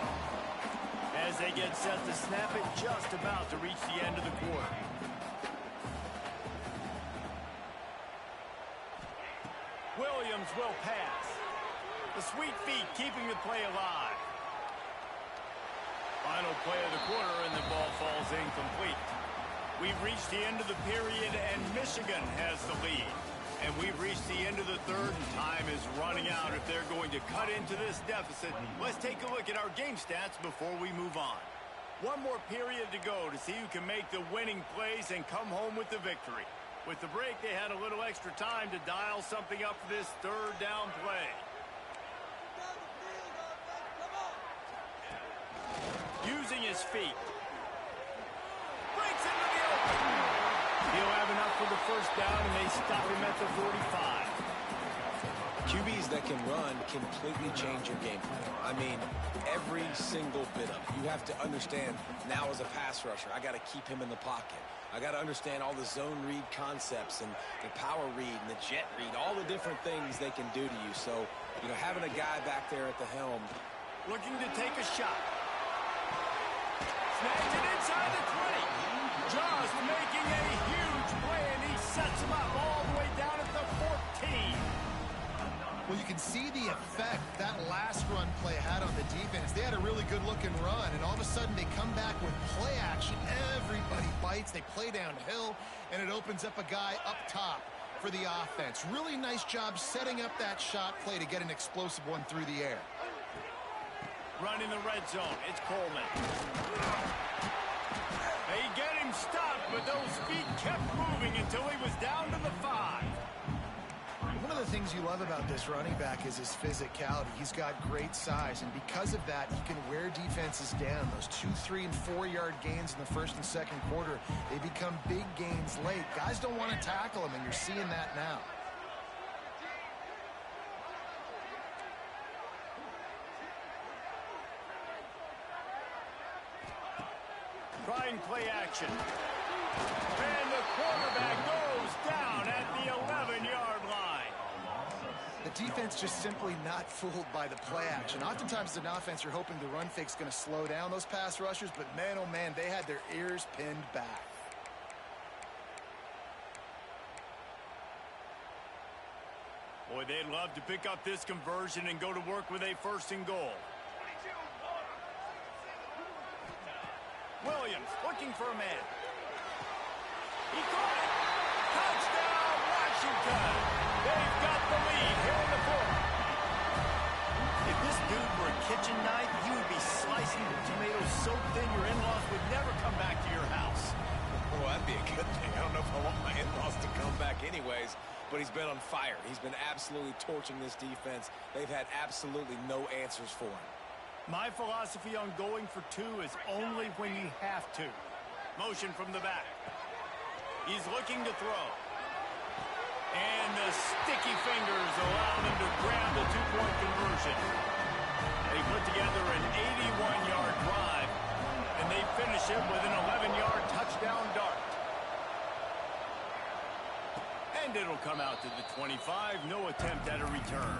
As they get set to snap it, just about to reach the end of the quarter. Williams will pass. The sweet feet keeping the play alive. Final play of the quarter, and the ball falls incomplete. We've reached the end of the period, and Michigan has the lead. And we've reached the end of the 3rd, and time is running out if they're going to cut into this deficit. Let's take a look at our game stats before we move on. One more period to go to see who can make the winning plays and come home with the victory. With the break, they had a little extra time to dial something up for this 3rd down play. Using his feet. Breaks into the open. He'll have enough for the 1st down, and they stop him at the 45. QBs that can run completely change your game plan. I mean, every single bit of it. You have to understand, now as a pass rusher, I got to keep him in the pocket. I got to understand all the zone read concepts and the power read and the jet read, all the different things they can do to you. So, you know, having a guy back there at the helm. Looking to take a shot. Snags it inside the 20. Just making a huge play, and he sets him up all the way down at the can see the effect that last run play had on the defense. They had a really good-looking run, and all of a sudden they come back with play action. Everybody bites. They play downhill, and it opens up a guy up top for the offense. Really nice job setting up that shot play to get an explosive one through the air. Running the red zone. It's Coleman. They get him stopped, but those feet kept moving until he was down to the 5. One of the things you love about this running back is his physicality. He's got great size, and because of that, he can wear defenses down. Those 2, 3, and 4-yard gains in the first and second quarter, they become big gains late. Guys don't want to tackle him, and you're seeing that now. Trying play action. And the quarterback goes down at the 11-yard line. The defense just simply not fooled by the play action. Oftentimes, as an offense, you're hoping the run fake's going to slow down those pass rushers, but man, oh man, they had their ears pinned back. Boy, they'd love to pick up this conversion and go to work with a 1st and goal. Williams looking for a man. He caught it. Touchdown, Washington. They've got the lead here in the 4th. If this dude were a kitchen knife, he would be slicing the tomatoes so thin your in-laws would never come back to your house. Well, that'd be a good thing. I don't know if I want my in-laws to come back anyways, but he's been on fire. He's been absolutely torching this defense. They've had absolutely no answers for him. My philosophy on going for 2 is only when you have to. Motion from the back. He's looking to throw. And the sticky fingers allow them to grab the 2-point conversion. They put together an 81-yard drive, and they finish it with an 11-yard touchdown dart. And it'll come out to the 25. No attempt at a return.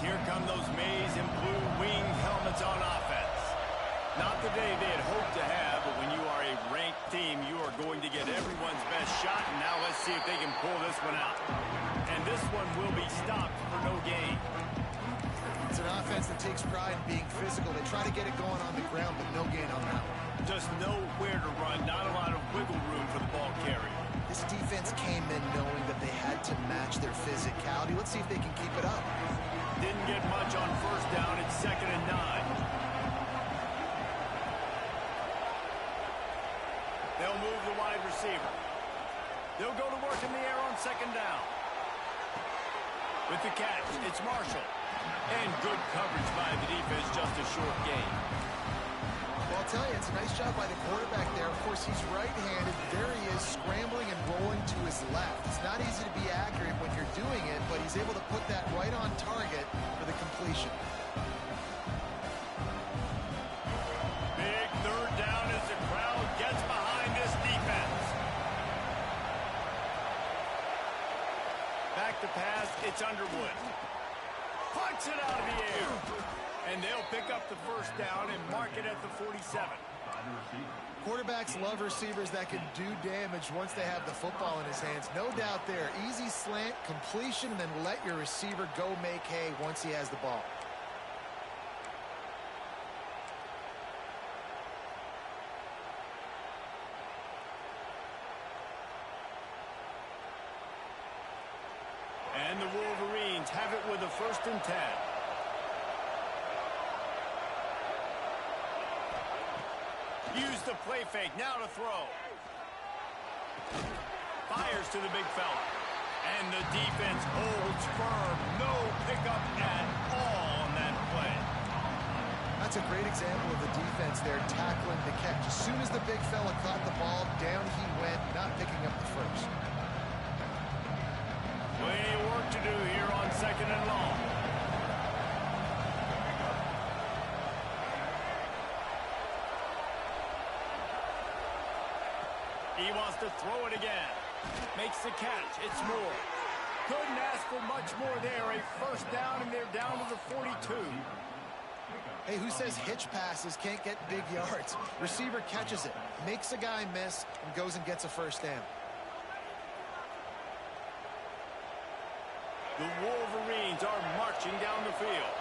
Here come those maize and blue wing helmets on offense. Not the day they had hoped to have, but when you are a ranked team, you are going to get everyone's best shot, and now let's see if they can pull this one out. And this one will be stopped for no gain. It's an offense that takes pride in being physical. They try to get it going on the ground, but no gain on that one. Just nowhere to run, not a lot of wiggle room for the ball carrier. This defense came in knowing that they had to match their physicality. Let's see if they can keep it up. Didn't get much on 1st down. It's 2nd and 9. They'll move the wide receiver. They'll go to work in the air on 2nd down. With the catch, it's Marshall. And good coverage by the defense, just a short gain. Well, I'll tell you, it's a nice job by the quarterback there. Of course, he's right-handed. There he is, scrambling and rolling to his left. It's not easy to be accurate when you're doing it, but he's able to put that right on target for the completion. Big 3rd down as the crowd gets behind this defense. Back to pass, it's Underwood. Punts it out of the air. And they'll pick up the 1st down and mark it at the 47. Quarterbacks love receivers that can do damage once they have the football in his hands. No doubt there. Easy slant, completion, and then let your receiver go make hay once he has the ball. And the Wolverines have it with a 1st and 10. Use the play fake, now to throw. Fires to the big fella. And the defense holds firm. No pickup at all on that play. That's a great example of the defense there tackling the catch. As soon as the big fella caught the ball, down he went, not picking up the 1st. Plenty of work to do here on 2nd and long. He wants to throw it again. Makes the catch. It's Moore. Couldn't ask for much more there. A 1st down, and they're down to the 42. Hey, who says hitch passes can't get big yards? Receiver catches it, makes a guy miss, and goes and gets a first down. The Wolverines are marching down the field.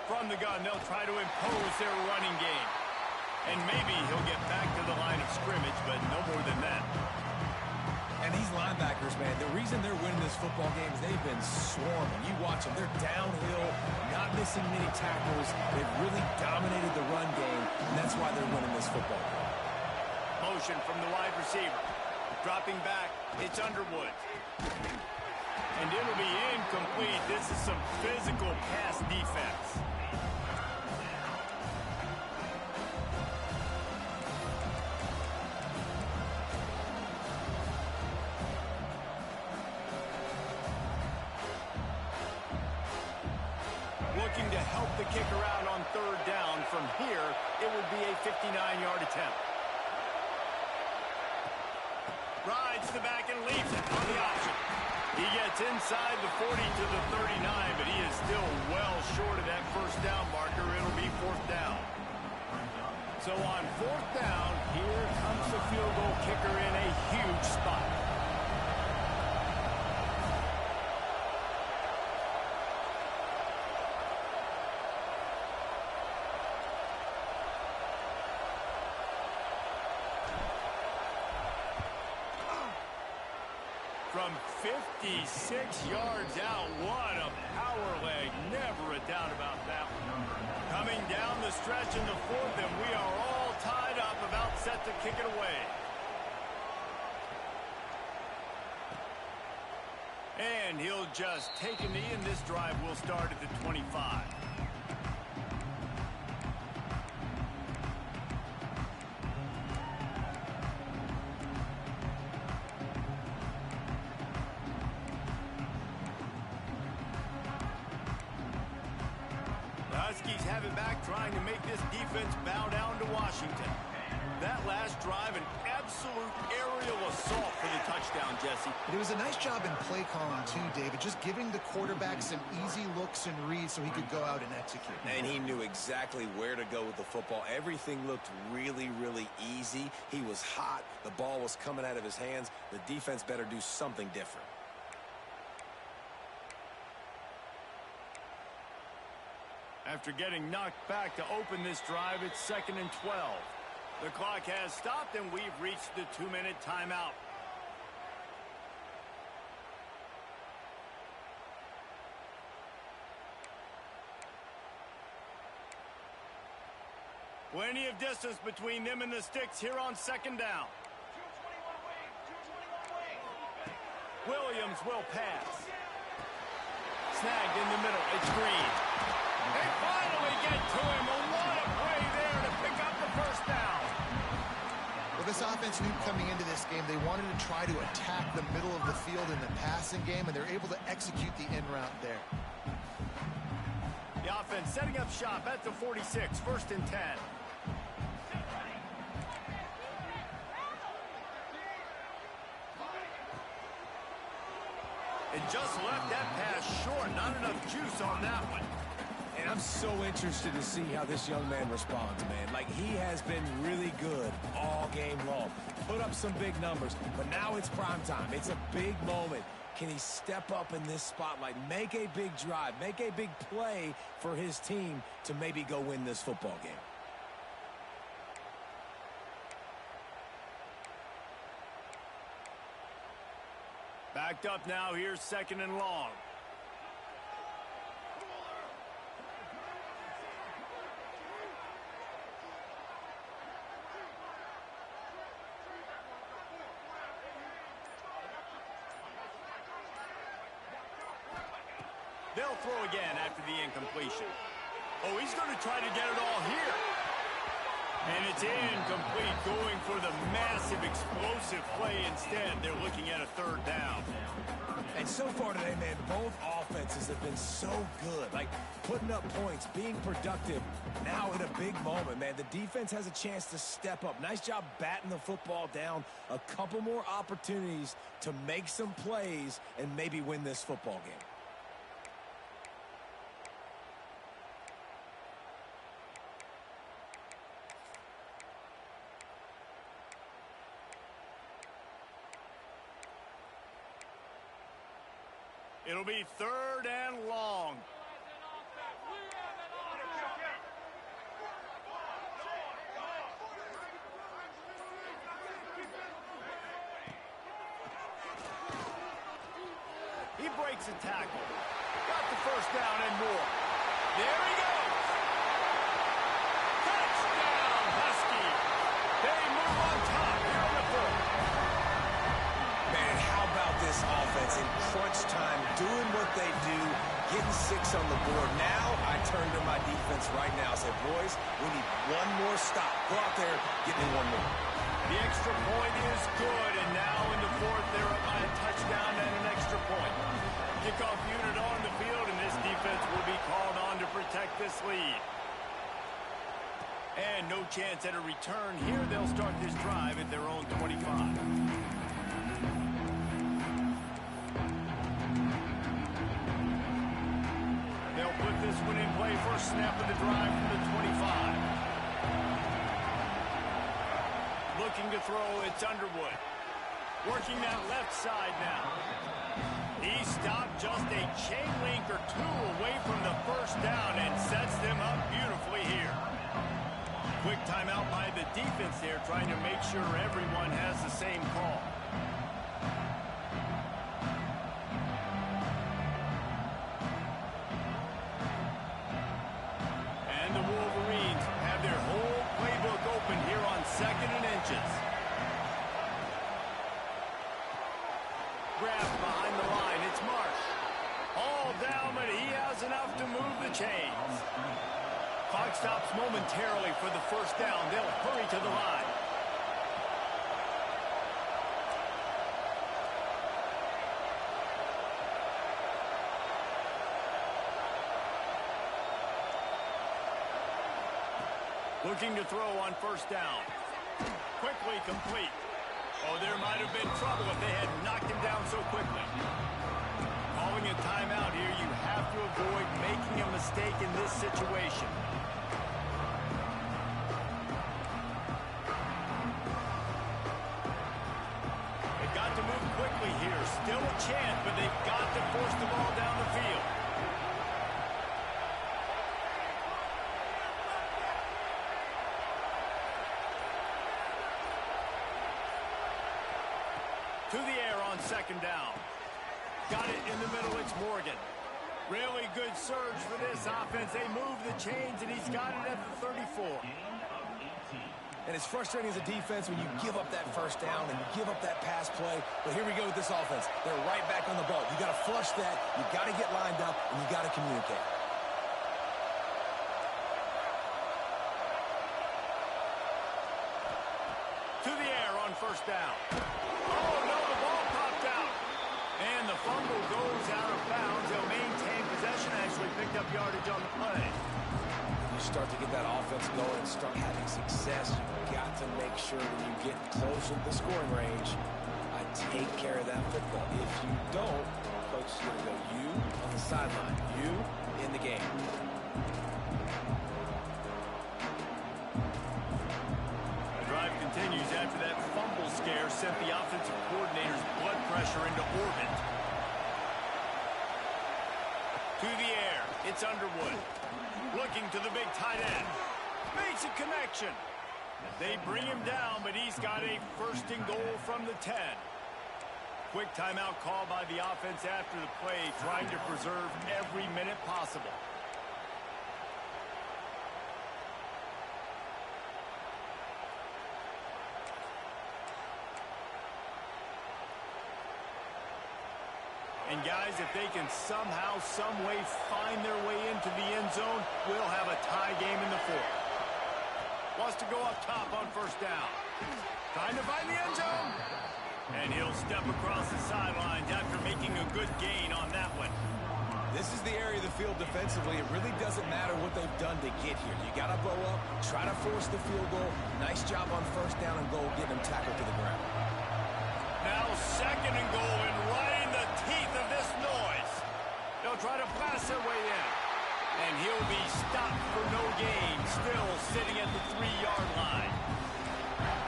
From the gun, they'll try to impose their running game. And maybe he'll get back to the line of scrimmage, but no more than that. And these linebackers, man, the reason they're winning this football game is they've been swarming. You watch them. They're downhill, not missing many tackles. They've really dominated the run game, and that's why they're winning this football game. Motion from the wide receiver. Dropping back, it's Underwood. And it'll be incomplete. This is some physical pass defense. Looking to help the kicker out on third down. From here, it would be a 59-yard attempt. Rides the back and leaves it on the option. He gets inside the 40 to the 39, but he is still well short of that first down marker. It'll be fourth down. So on fourth down, here comes the field goal kicker in a huge spot. From 56 yards out, what a power leg. Never a doubt about that one. Coming down the stretch in the fourth, and we are all tied up, about set to kick it away. And he'll just take a knee, and this drive will start at the 25. Huskies have it back, trying to make this defense bow down to Washington. That last drive, an absolute aerial assault for the touchdown, Jesse. It was a nice job in play calling, too, David, just giving the quarterback some easy looks and reads so he could go out and execute. And he knew exactly where to go with the football. Everything looked really, really easy. He was hot. The ball was coming out of his hands. The defense better do something different. After getting knocked back to open this drive, it's 2nd and 12. The clock has stopped, and we've reached the 2-minute timeout. Plenty of distance between them and the sticks here on 2nd down. Williams will pass. Snagged in the middle. It's Green. They finally get to him. A what a play there to pick up the first down. Well, this offense knew coming into this game they wanted to try to attack the middle of the field in the passing game, and they're able to execute the in route there. The offense setting up shop at the 46, 1st and 10. And just left that pass short. Not enough juice on that one. And I'm so interested to see how this young man responds, man. Like, he has been really good all game long. Put up some big numbers, but now it's prime time. It's a big moment. Can he step up in this spotlight, make a big drive, make a big play for his team to maybe go win this football game? Backed up now. Here's 2nd and long. They'll throw again after the incompletion. Oh, he's going to try to get it all here. And it's incomplete, going for the massive explosive play instead. They're looking at a third down. And so far today, man, both offenses have been so good. Like, putting up points, being productive. Now in a big moment, man, the defense has a chance to step up. Nice job batting the football down. A couple more opportunities to make some plays and maybe win this football game. It'll be third and long. He breaks a tackle. Got the first down and more. There he goes. Touchdown, Husky. They move on top here in the fourth. Man, how about this offense in crunch time, doing what they do, getting 6 on the board. Now I turn to my defense right now and say, boys, we need one more stop. Go out there, get me one more. The extra point is good, and now in the fourth, they're up by a touchdown and an extra point. Kickoff unit on the field, and this defense will be called on to protect this lead. And no chance at a return here. They'll start this drive at their own 25. They'll put this one in play. First snap of the drive from the 25. Looking to throw, it's Underwood. Working that left side now. He stopped just a chain link or two away from the first down and sets them up beautifully here. Quick timeout by the defense there, trying to make sure everyone has the same call. And the Wolverines have their whole playbook open here on 2nd and inches. Grab behind the line. It's Marsh. All down, but he has enough to move the chains. Clock stops momentarily for the first down. They'll hurry to the line. Looking to throw on first down. Quickly complete. Oh, there might have been trouble if they had knocked him down so quickly. Calling a timeout here, you have to avoid making a mistake in this situation. They've got to move quickly here. Still a chance, but they've got to force the ball down the field. To the air on second down. Got it in the middle, it's Morgan. Really good surge for this offense. They move the chains, and he's got it at the 34. And it's frustrating as a defense when you give up that first down and you give up that pass play. But here we go with this offense. They're right back on the ball. You got to flush that, you got to get lined up, and you got to communicate. To the air on first down. Oh, no, the ball popped out. And the fumble goes out of bounds. They'll maintain possession. Actually picked up yardage on the play. You start to get that offense going and start having success. You've got to make sure when you get closer to the scoring range, I take care of that football. If you don't, coach is going to go you on the sideline, you in the game. Continues after that fumble scare sent the offensive coordinator's blood pressure into orbit. To the air, it's Underwood. Looking to the big tight end. Makes a connection. They bring him down, but he's got a first and goal from the 10. Quick timeout call by the offense after the play, trying to preserve every minute possible. And guys, if they can somehow, some way find their way into the end zone, we'll have a tie game in the fourth. Wants to go up top on first down. Trying to find the end zone. And he'll step across the sidelines after making a good gain on that one. This is the area of the field defensively. It really doesn't matter what they've done to get here. You got to blow up, try to force the field goal. Nice job on first down and goal, getting them tackled to the ground. Now 2nd and goal, and right in the teeth of this noise. They'll try to pass their way in. And he'll be stopped for no gain, still sitting at the 3-yard line.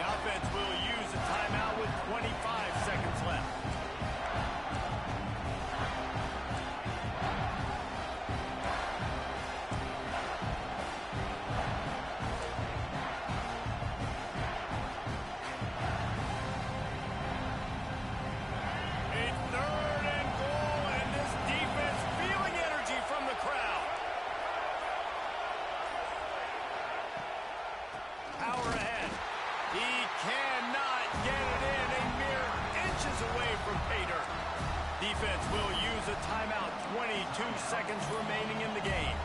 The offense will use a timeout with 25 seconds left. Defense will use a timeout. 22 seconds remaining in the game.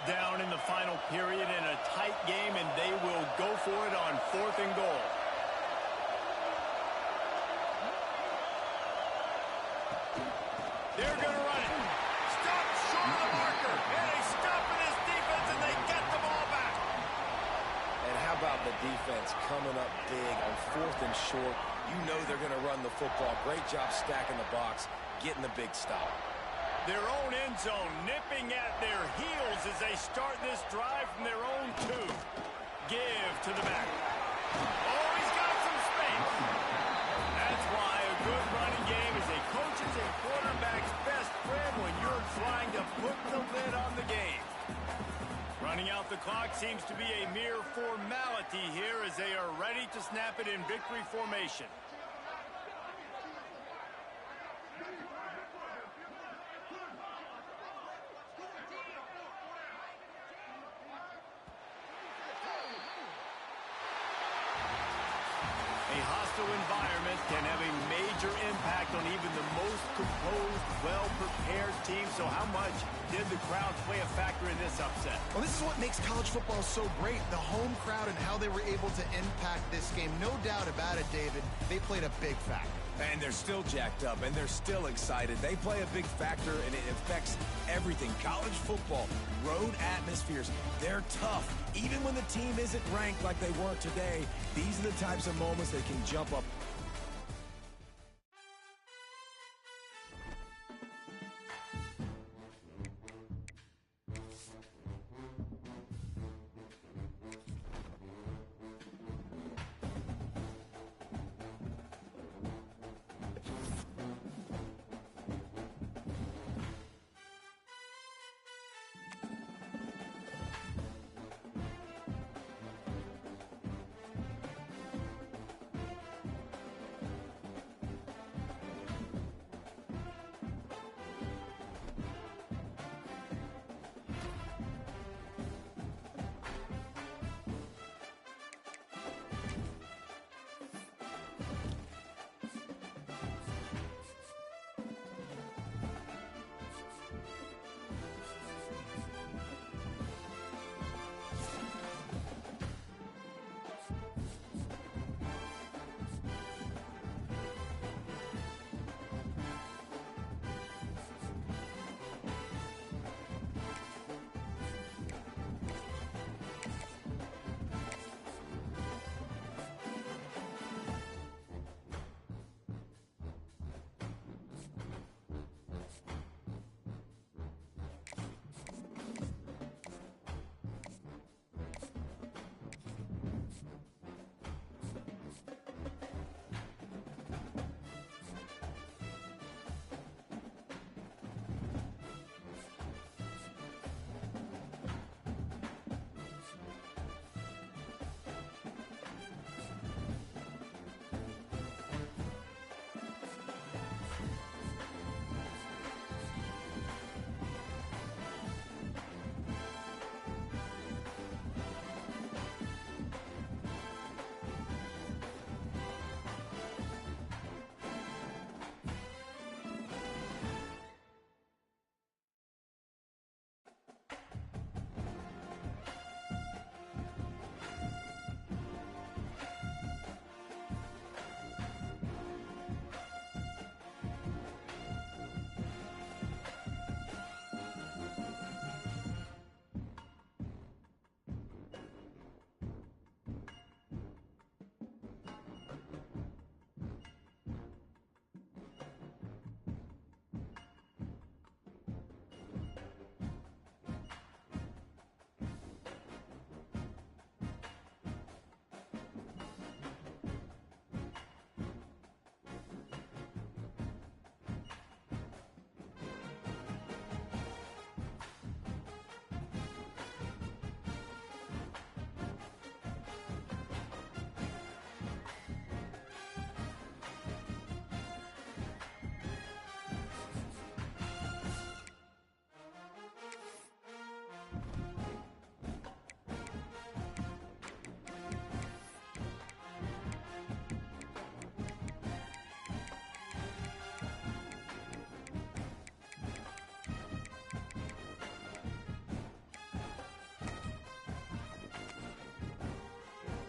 Down in the final period in a tight game, and they will go for it on 4th and goal. They're going to run it. Stop short of the marker. And they stop in this defense, and they get the ball back. And how about the defense coming up big on 4th and short? You know they're going to run the football. Great job stacking the box, getting the big stop. Their own end zone nipping at their heels as they start this drive from their own 2. Give to the back. Oh, he's got some space. That's why a good running game is a coach's and quarterback's best friend when you're trying to put the lid on the game. Running out the clock seems to be a mere formality here as they are ready to snap it in victory formation. A hostile environment can have a major impact on even the most composed, well-prepared team. So how much did the crowd play a factor in this upset? Well, this is what makes college football so great, the home crowd and how they were able to impact this game. No doubt about it, David. They played a big factor. And they're still jacked up, and they're still excited. They play a big factor, and it affects everything. College football, road atmospheres, they're tough. Even when the team isn't ranked like they were today, these are the types of moments that can jump up